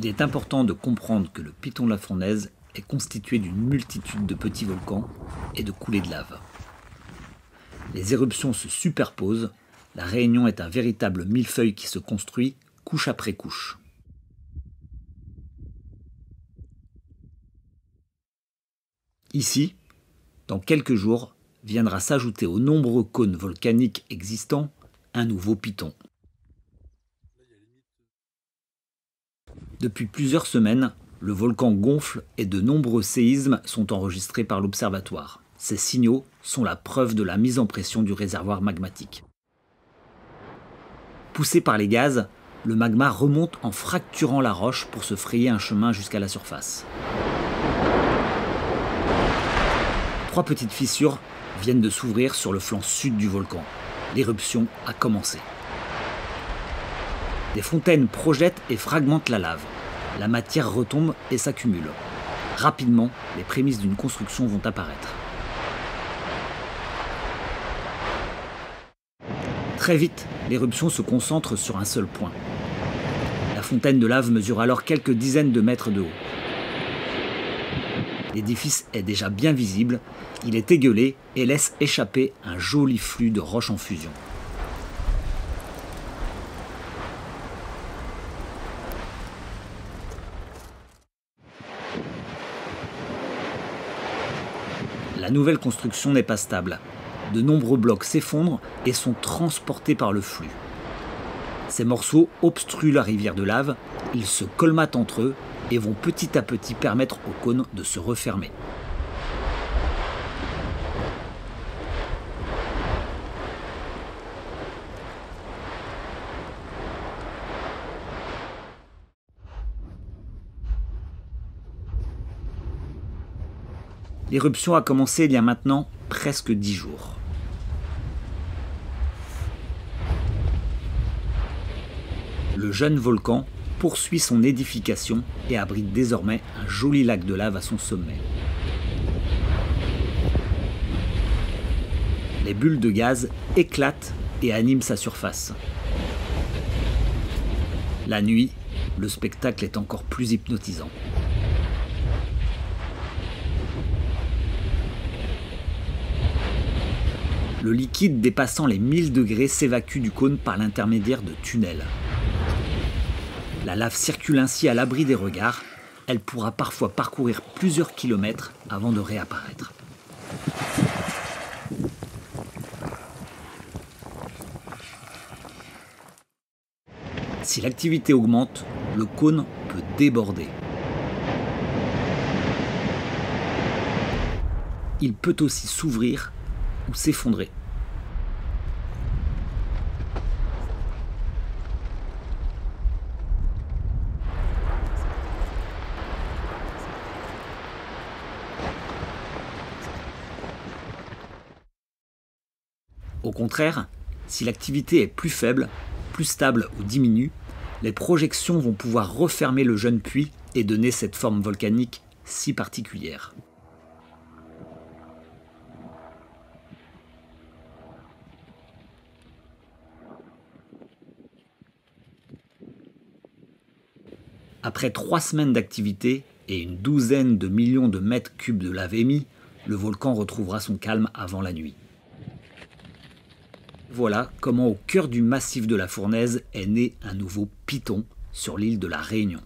Il est important de comprendre que le piton de la fournaise est constitué d'une multitude de petits volcans et de coulées de lave. Les éruptions se superposent, la Réunion est un véritable millefeuille qui se construit couche après couche. Ici, dans quelques jours, viendra s'ajouter aux nombreux cônes volcaniques existants un nouveau piton. Depuis plusieurs semaines, le volcan gonfle et de nombreux séismes sont enregistrés par l'observatoire. Ces signaux sont la preuve de la mise en pression du réservoir magmatique. Poussé par les gaz, le magma remonte en fracturant la roche pour se frayer un chemin jusqu'à la surface. 3 petites fissures viennent de s'ouvrir sur le flanc sud du volcan. L'éruption a commencé. Des fontaines projettent et fragmentent la lave. La matière retombe et s'accumule. Rapidement, les prémices d'une construction vont apparaître. Très vite, l'éruption se concentre sur un seul point. La fontaine de lave mesure alors quelques dizaines de mètres de haut. L'édifice est déjà bien visible, il est égueulé et laisse échapper un joli flux de roches en fusion. La nouvelle construction n'est pas stable. De nombreux blocs s'effondrent et sont transportés par le flux. Ces morceaux obstruent la rivière de lave, ils se colmatent entre eux et vont petit à petit permettre au cône de se refermer. L'éruption a commencé il y a maintenant presque 10 jours. Le jeune volcan poursuit son édification et abrite désormais un joli lac de lave à son sommet. Les bulles de gaz éclatent et animent sa surface. La nuit, le spectacle est encore plus hypnotisant. Le liquide dépassant les 1000 degrés s'évacue du cône par l'intermédiaire de tunnels. La lave circule ainsi à l'abri des regards. Elle pourra parfois parcourir plusieurs kilomètres avant de réapparaître. Si l'activité augmente, le cône peut déborder. Il peut aussi s'ouvrir ou s'effondrer. Au contraire, si l'activité est plus faible, plus stable ou diminue, les projections vont pouvoir refermer le jeune puits et donner cette forme volcanique si particulière. Après 3 semaines d'activité et une douzaine de millions de mètres cubes de lave émis, le volcan retrouvera son calme avant la nuit. Voilà comment au cœur du massif de la Fournaise est né un nouveau piton sur l'île de la Réunion.